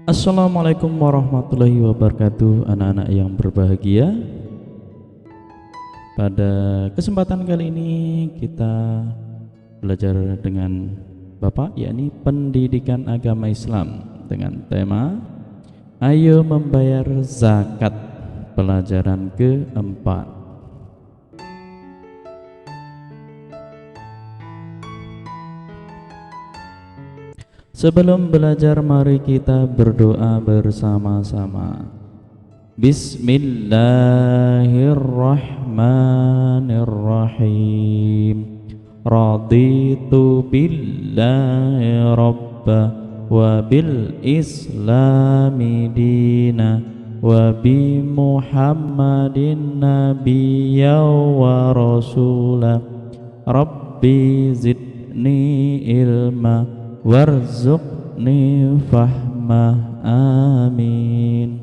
Assalamualaikum warahmatullahi wabarakatuh, anak-anak yang berbahagia. Pada kesempatan kali ini kita belajar dengan Bapak, yakni pendidikan agama Islam dengan tema Ayo Membayar Zakat, pelajaran keempat. Sebelum belajar, mari kita berdoa bersama-sama. Bismillahirrahmanirrahim. Raditu billahi rabba wa bil islami dina wa bi muhammadin nabiyya wa rasula. Rabbi zidni ilma warzuqni fahma, amin.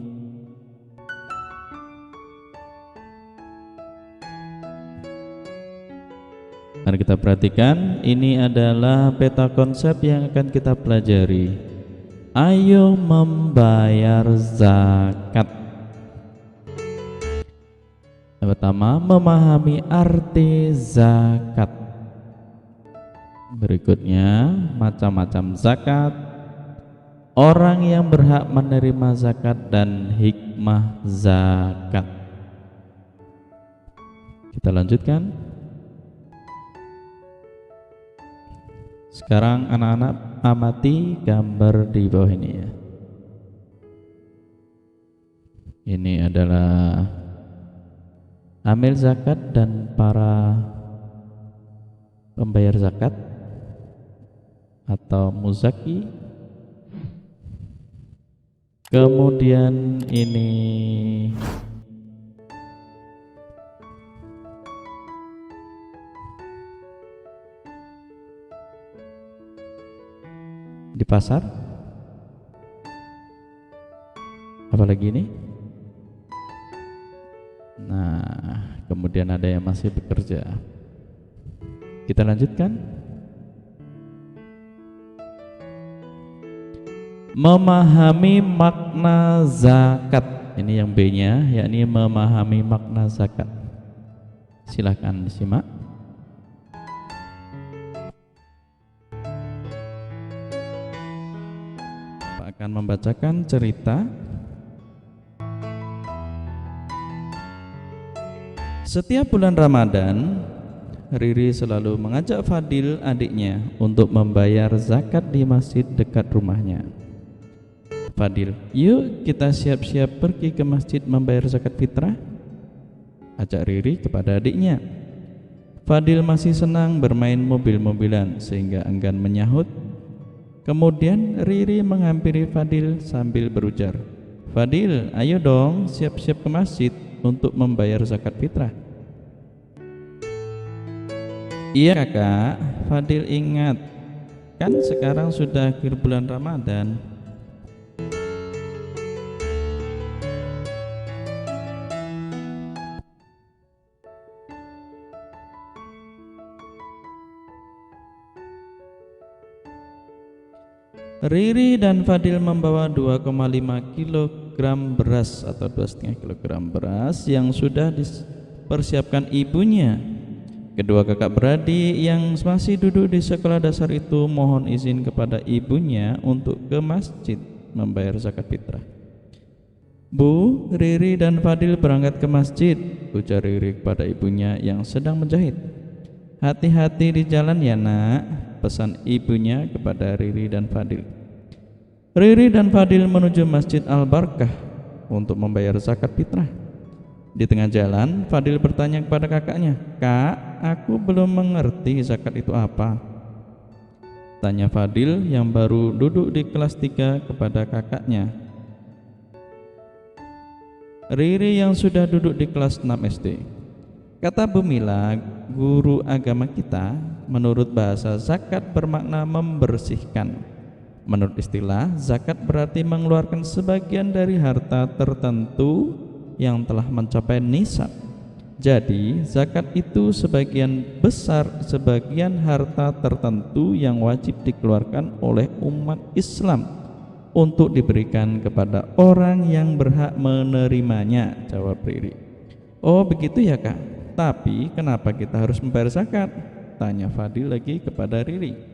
Mari kita perhatikan, ini adalah peta konsep yang akan kita pelajari. Ayo membayar zakat. Yang pertama, memahami arti zakat. Berikutnya, macam-macam zakat, orang yang berhak menerima zakat, dan hikmah zakat. Kita lanjutkan. Sekarang anak-anak amati gambar di bawah ini ya. Ini adalah amil zakat dan para pembayar zakat atau muzaki. Kemudian ini di pasar. Apalagi ini? Nah, kemudian ada yang masih bekerja. Kita lanjutkan. Memahami makna zakat. Ini yang B-nya, yakni memahami makna zakat. Silahkan disimak. Pak akan membacakan cerita. Setiap bulan Ramadan, Riri selalu mengajak Fadil, adiknya, untuk membayar zakat di masjid dekat rumahnya. Fadil, yuk kita siap-siap pergi ke masjid membayar zakat fitrah, ajak Riri kepada adiknya. Fadil masih senang bermain mobil-mobilan sehingga enggan menyahut. Kemudian Riri menghampiri Fadil sambil berujar, Fadil, ayo dong siap-siap ke masjid untuk membayar zakat fitrah. Iya kakak, Fadil ingat, kan sekarang sudah akhir bulan Ramadan. Riri dan Fadil membawa 2,5 kg beras atau 2,5 kg beras yang sudah dipersiapkan ibunya. Kedua kakak beradik yang masih duduk di sekolah dasar itu mohon izin kepada ibunya untuk ke masjid membayar zakat fitrah. Bu, Riri dan Fadil berangkat ke masjid, ujar Riri kepada ibunya yang sedang menjahit. Hati-hati di jalan ya nak, pesan ibunya kepada Riri dan Fadil. Riri dan Fadil menuju Masjid Al-Barkah untuk membayar zakat fitrah. Di tengah jalan, Fadil bertanya kepada kakaknya, Kak, aku belum mengerti zakat itu apa? Tanya Fadil yang baru duduk di kelas 3 kepada kakaknya. Riri yang sudah duduk di kelas 6 SD. Kata Bu Mila, guru agama kita, Menurut bahasa, zakat bermakna membersihkan. Menurut istilah, zakat berarti mengeluarkan sebagian dari harta tertentu yang telah mencapai nisab. Jadi, zakat itu sebagian harta tertentu yang wajib dikeluarkan oleh umat Islam untuk diberikan kepada orang yang berhak menerimanya, jawab Riri. Oh begitu ya Kak, tapi kenapa kita harus membayar zakat? Tanya Fadil lagi kepada Riri.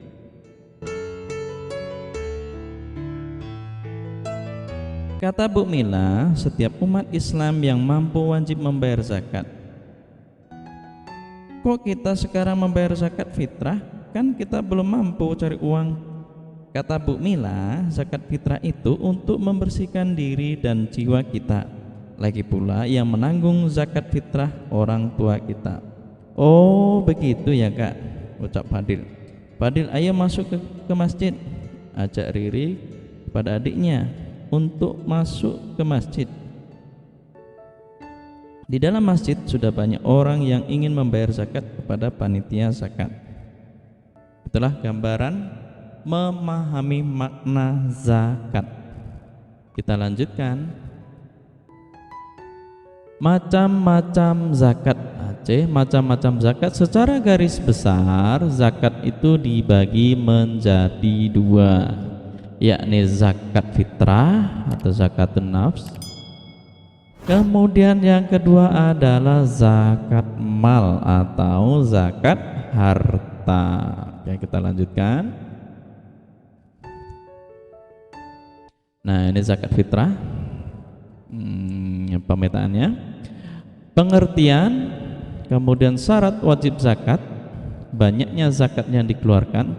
Kata Bu Mila, setiap umat Islam yang mampu wajib membayar zakat. Kok kita sekarang membayar zakat fitrah? Kan kita belum mampu cari uang. Kata Bu Mila, zakat fitrah itu untuk membersihkan diri dan jiwa kita. Lagi pula yang menanggung zakat fitrah orang tua kita. Oh begitu ya Kak, ucap Fadil. Fadil, ayo masuk ke masjid, ajak Riri kepada adiknya untuk masuk ke masjid. Di dalam masjid sudah banyak orang yang ingin membayar zakat kepada panitia zakat. Itulah gambaran memahami makna zakat. Kita lanjutkan. Macam-macam zakat. Macam-macam zakat secara garis besar, zakat itu dibagi menjadi dua, yakni zakat fitrah atau zakatun nafs. Kemudian yang kedua adalah zakat mal atau zakat harta. Oke, kita lanjutkan. Nah, ini zakat fitrah. Pemetaannya, pengertian, kemudian syarat wajib zakat, banyaknya zakat yang dikeluarkan,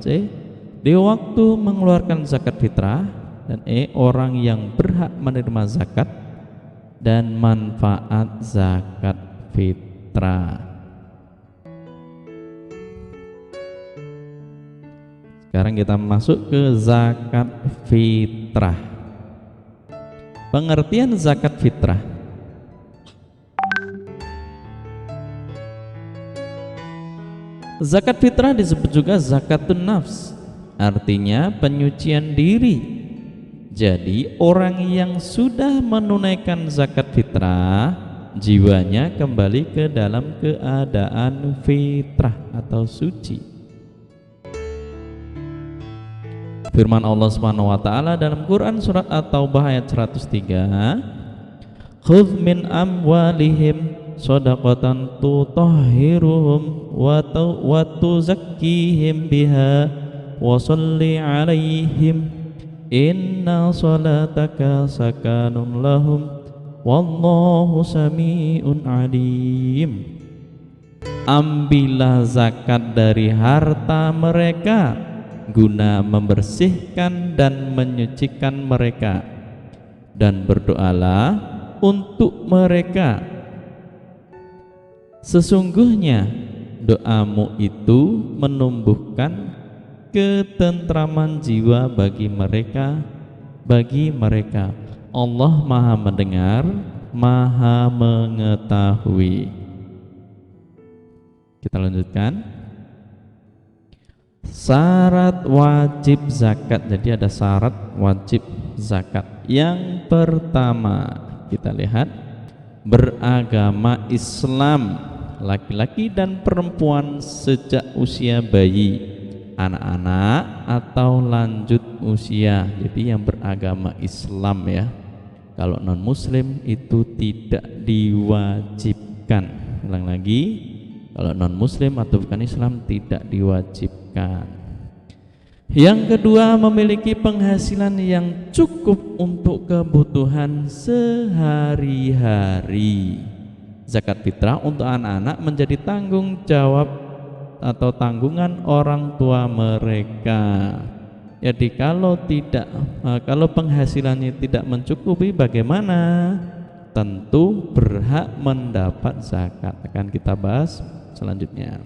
di waktu mengeluarkan zakat fitrah, dan orang yang berhak menerima zakat dan manfaat zakat fitrah. Sekarang kita masuk ke zakat fitrah. Pengertian zakat fitrah. Zakat fitrah disebut juga zakatun nafs, artinya penyucian diri. Jadi orang yang sudah menunaikan zakat fitrah, jiwanya kembali ke dalam keadaan fitrah atau suci. Firman Allah Subhanahu wa taala dalam Quran surat At-Taubah ayat 103, "Khudz min amwalihim shadaqatan tutahhiruhum wa tuzakkihim biha wa sholli 'alaihim inna salataka sakanun lahum wallahu sami'un 'alim." Ambillah zakat dari harta mereka guna membersihkan dan menyucikan mereka, dan berdoalah untuk mereka. Sesungguhnya doamu itu menumbuhkan ketentraman jiwa bagi mereka. Allah Maha mendengar, Maha mengetahui. Kita lanjutkan. Syarat wajib zakat. Jadi ada syarat wajib zakat. Yang pertama kita lihat, beragama Islam, laki-laki dan perempuan sejak usia bayi, anak-anak atau lanjut usia. Jadi yang beragama Islam ya. Kalau non muslim itu tidak diwajibkan. Ulang lagi, kalau non muslim atau bukan Islam tidak diwajibkan. Yang kedua, memiliki penghasilan yang cukup untuk kebutuhan sehari-hari. Zakat fitrah untuk anak-anak menjadi tanggung jawab atau tanggungan orang tua mereka. Jadi kalau penghasilannya tidak mencukupi, bagaimana? Tentu berhak mendapat zakat. Akan kita bahas selanjutnya.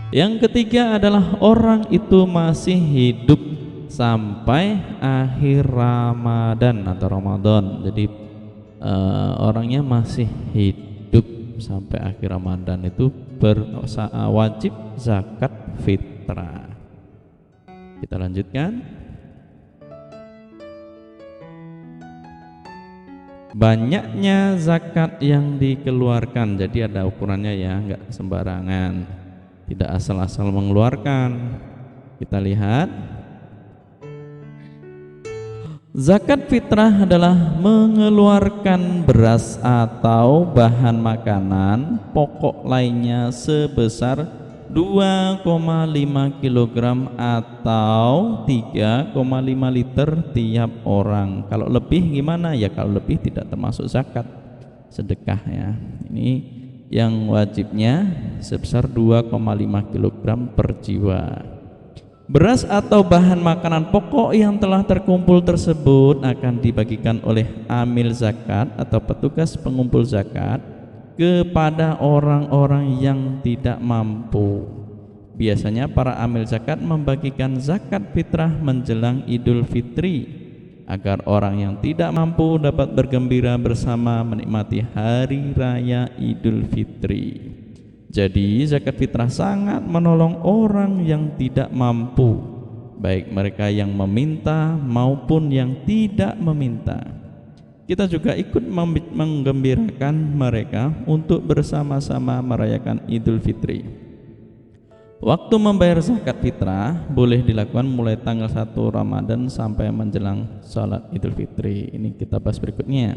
Yang ketiga adalah orang itu masih hidup sampai akhir Ramadan atau Ramadan. Jadi orangnya masih hidup sampai akhir Ramadan itu wajib zakat fitrah. Kita lanjutkan. Banyaknya zakat yang dikeluarkan, jadi ada ukurannya ya, enggak sembarangan, tidak asal-asal mengeluarkan. Kita lihat, zakat fitrah adalah mengeluarkan beras atau bahan makanan pokok lainnya sebesar 2,5 kg atau 3,5 liter tiap orang. Kalau lebih gimana? Ya kalau lebih tidak termasuk zakat, sedekah ya. Ini yang wajibnya sebesar 2,5 kg per jiwa. Beras atau bahan makanan pokok yang telah terkumpul tersebut akan dibagikan oleh amil zakat atau petugas pengumpul zakat kepada orang-orang yang tidak mampu. Biasanya para amil zakat membagikan zakat fitrah menjelang Idul Fitri agar orang yang tidak mampu dapat bergembira bersama menikmati hari raya Idul Fitri. Jadi zakat fitrah sangat menolong orang yang tidak mampu, baik mereka yang meminta maupun yang tidak meminta. Kita juga ikut menggembirakan mereka untuk bersama-sama merayakan Idul Fitri. Waktu membayar zakat fitrah boleh dilakukan mulai tanggal 1 Ramadan sampai menjelang salat Idul Fitri. Ini kita bahas berikutnya.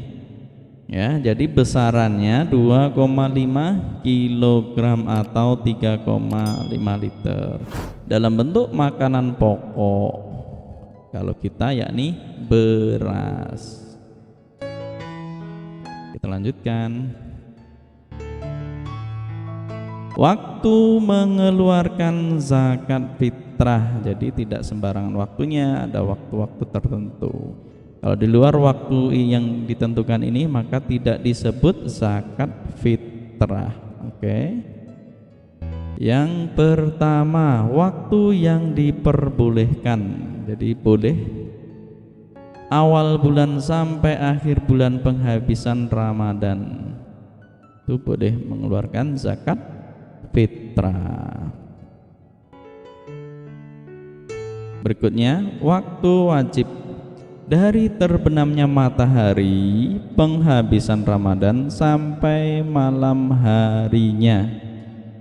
Ya, jadi besarannya 2,5 kg atau 3,5 liter dalam bentuk makanan pokok. Kalau kita yakni beras. Kita lanjutkan. Waktu mengeluarkan zakat fitrah, jadi tidak sembarangan waktunya, ada waktu-waktu tertentu. Kalau di luar waktu yang ditentukan ini maka tidak disebut zakat fitrah. Oke. Yang pertama, waktu yang diperbolehkan. Jadi boleh awal bulan sampai akhir bulan penghabisan Ramadan, itu boleh mengeluarkan zakat fitrah. Berikutnya, waktu wajib dari terbenamnya matahari penghabisan Ramadan sampai malam harinya.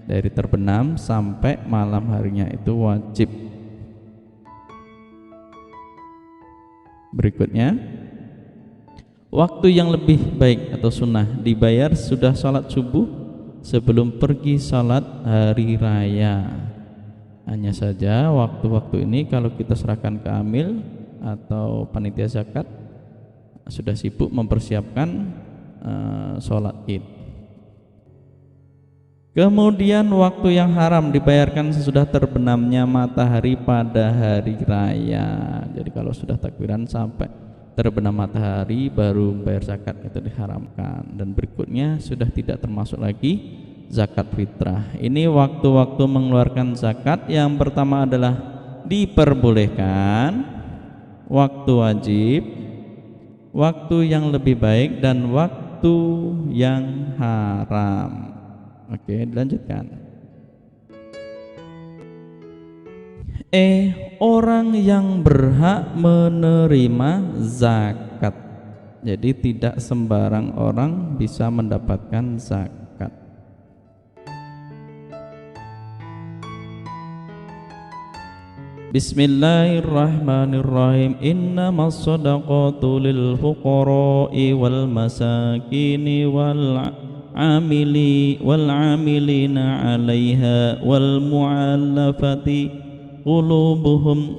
Dari terbenam sampai malam harinya itu wajib. Berikutnya, waktu yang lebih baik atau sunnah dibayar sudah sholat subuh sebelum pergi sholat hari raya. Hanya saja waktu-waktu ini kalau kita serahkan ke amil atau panitia zakat sudah sibuk mempersiapkan sholat id. Kemudian waktu yang haram dibayarkan sesudah terbenamnya matahari pada hari raya. Jadi kalau sudah takbiran sampai terbenam matahari baru bayar zakat, itu diharamkan. Dan berikutnya sudah tidak termasuk lagi zakat fitrah. Ini waktu-waktu mengeluarkan zakat. Yang pertama adalah diperbolehkan, waktu wajib, waktu yang lebih baik, dan waktu yang haram. Oke, dilanjutkan. Orang yang berhak menerima zakat. Jadi tidak sembarang orang bisa mendapatkan zakat. Bismillahirrahmanirrahim. Innamas shadaqatu lil fuqara'i wal masakini wal amilina 'alaiha wal mu'allafati qulubuhum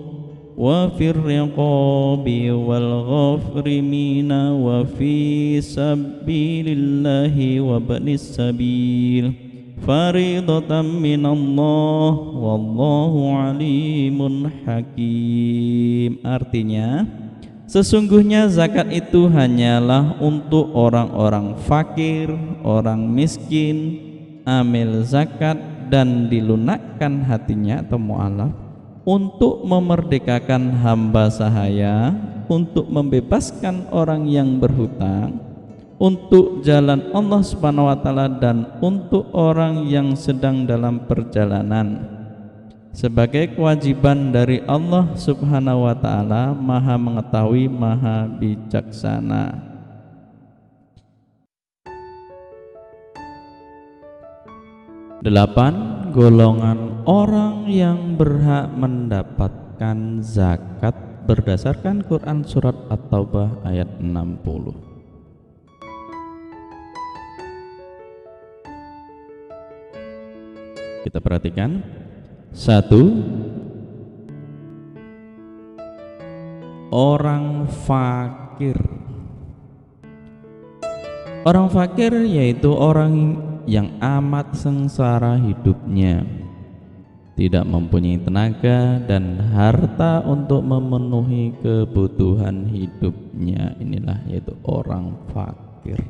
wa fir riqabi wal ghafrimina wa fi sabilillahi wa banis sabil faridatan minallah wallahu alimun hakim. Artinya, sesungguhnya zakat itu hanyalah untuk orang-orang fakir, orang miskin, amil zakat, dan dilunakkan hatinya atau mu'alaf, untuk memerdekakan hamba sahaya, untuk membebaskan orang yang berhutang, untuk jalan Allah Subhanahu wa taala, dan untuk orang yang sedang dalam perjalanan. sebagai kewajiban dari Allah Subhanahu wa taala, Maha mengetahui, Maha bijaksana. Delapan, golongan orang yang berhak mendapatkan zakat berdasarkan Quran surat At-Taubah ayat 60. Kita perhatikan. 1. Orang fakir. Orang fakir yaitu orang yang amat sengsara hidupnya, tidak mempunyai tenaga dan harta untuk memenuhi kebutuhan hidupnya. Inilah yaitu orang fakir.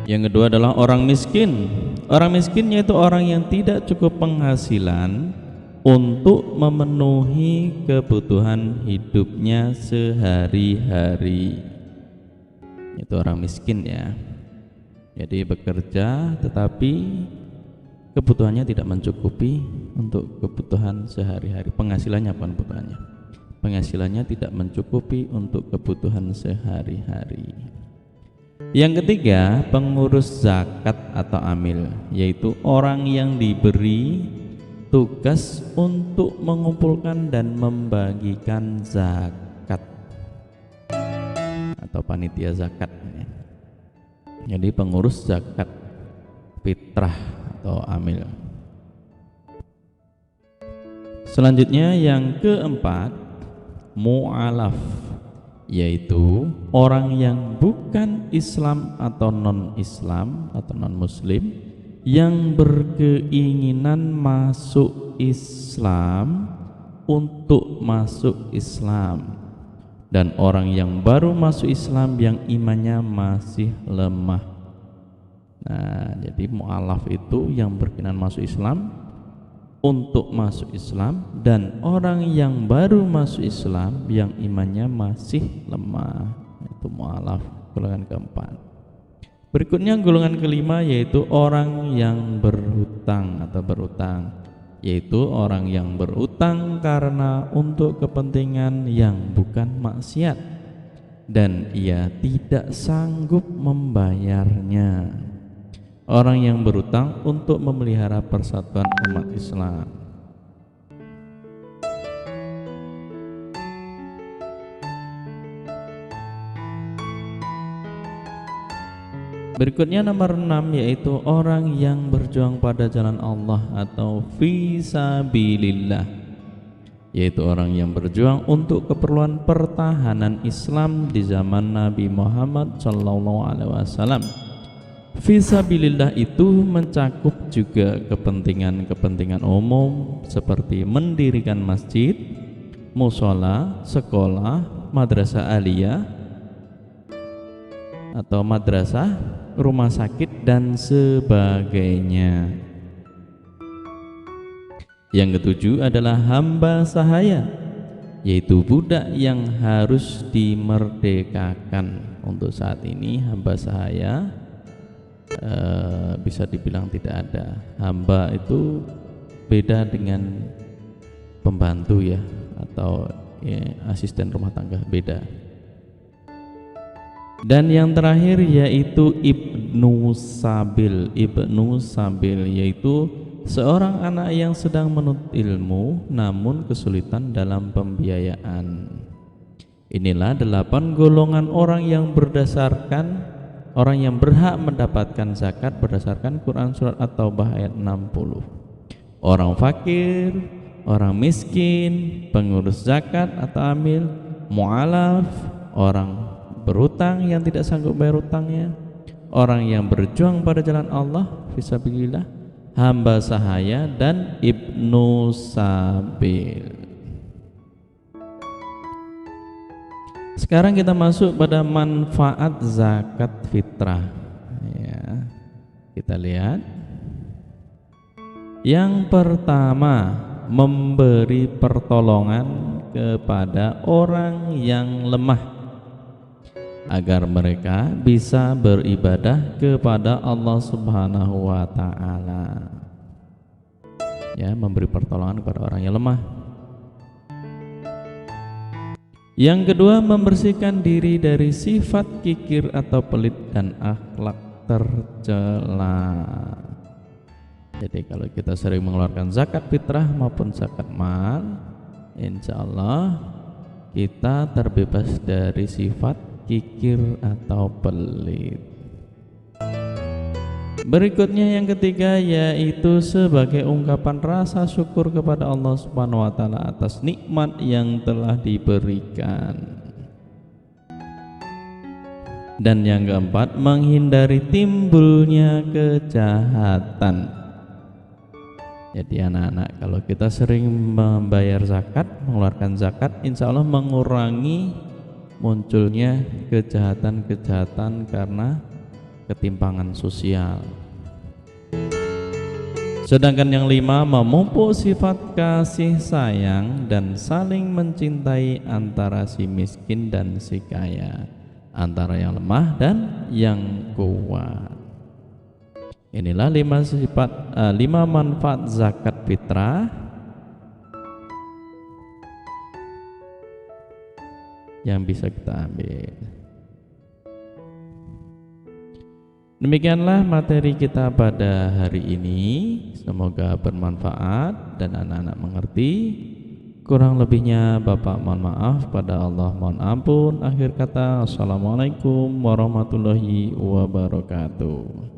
Yang kedua adalah orang miskin. Orang miskin yaitu orang yang tidak cukup penghasilan untuk memenuhi kebutuhan hidupnya sehari-hari. Itu orang miskin ya. Jadi bekerja tetapi kebutuhannya tidak mencukupi untuk kebutuhan sehari-hari. Penghasilannya bukan kebutuhannya. Penghasilannya tidak mencukupi untuk kebutuhan sehari-hari. Yang ketiga, pengurus zakat atau amil, yaitu orang yang diberi tugas untuk mengumpulkan dan membagikan zakat atau panitia zakat. Jadi pengurus zakat fitrah atau amil. Selanjutnya yang keempat, mu'alaf, yaitu orang yang bukan Islam atau non-Islam atau non-Muslim yang berkeinginan masuk Islam untuk masuk Islam, dan orang yang baru masuk Islam yang imannya masih lemah. Nah, jadi mu'alaf itu yang berkenan masuk Islam untuk masuk Islam, dan orang yang baru masuk Islam yang imannya masih lemah. Itu mu'alaf, golongan keempat. Berikutnya golongan kelima yaitu orang yang berhutang atau berutang, yaitu orang yang berutang karena untuk kepentingan yang bukan maksiat dan ia tidak sanggup membayarnya. Orang yang berutang untuk memelihara persatuan umat Islam. Berikutnya nomor 6 yaitu orang yang berjuang pada jalan Allah atau fisabilillah, yaitu orang yang berjuang untuk keperluan pertahanan Islam di zaman Nabi Muhammad SAW. Fisabilillah itu mencakup juga kepentingan-kepentingan umum seperti mendirikan masjid, musola, sekolah, madrasah aliyah atau madrasah, rumah sakit dan sebagainya. Yang ketujuh adalah hamba sahaya, yaitu budak yang harus dimerdekakan. Untuk saat ini hamba sahaya bisa dibilang tidak ada. Hamba itu beda dengan pembantu ya, atau ya, asisten rumah tangga, beda. Dan yang terakhir yaitu Ibnu Sabil. Ibnu Sabil yaitu seorang anak yang sedang menuntut ilmu namun kesulitan dalam pembiayaan. Inilah 8 golongan orang yang berhak mendapatkan zakat berdasarkan Quran surat At-Taubah ayat 60. Orang fakir, orang miskin, pengurus zakat atau amil, mu'alaf, orang berutang yang tidak sanggup bayar utangnya, orang yang berjuang pada jalan Allah fisabilillah, hamba sahaya, dan Ibnu Sabil. Sekarang kita masuk pada manfaat zakat fitrah ya. Kita lihat. Yang pertama, memberi pertolongan kepada orang yang lemah. agar mereka bisa beribadah kepada Allah Subhanahu wa taala. Ya, memberi pertolongan kepada orang yang lemah. Yang kedua, membersihkan diri dari sifat kikir atau pelit dan akhlak tercela. Jadi kalau kita sering mengeluarkan zakat fitrah maupun zakat mal, insya Allah kita terbebas dari sifat kikir atau pelit. Berikutnya yang ketiga, yaitu sebagai ungkapan rasa syukur kepada Allah Subhanahu wa taala atas nikmat yang telah diberikan. Dan yang keempat, menghindari timbulnya kejahatan. Jadi anak-anak, kalau kita sering membayar zakat, mengeluarkan zakat, insya Allah mengurangi munculnya kejahatan-kejahatan karena ketimpangan sosial. Sedangkan yang lima, memupuk sifat kasih sayang dan saling mencintai antara si miskin dan si kaya, antara yang lemah dan yang kuat. Inilah lima manfaat zakat fitrah yang bisa kita ambil. Demikianlah materi kita pada hari ini. Semoga bermanfaat dan anak-anak mengerti. Kurang lebihnya Bapak mohon maaf, pada Allah mohon ampun. Akhir kata, assalamualaikum warahmatullahi wabarakatuh.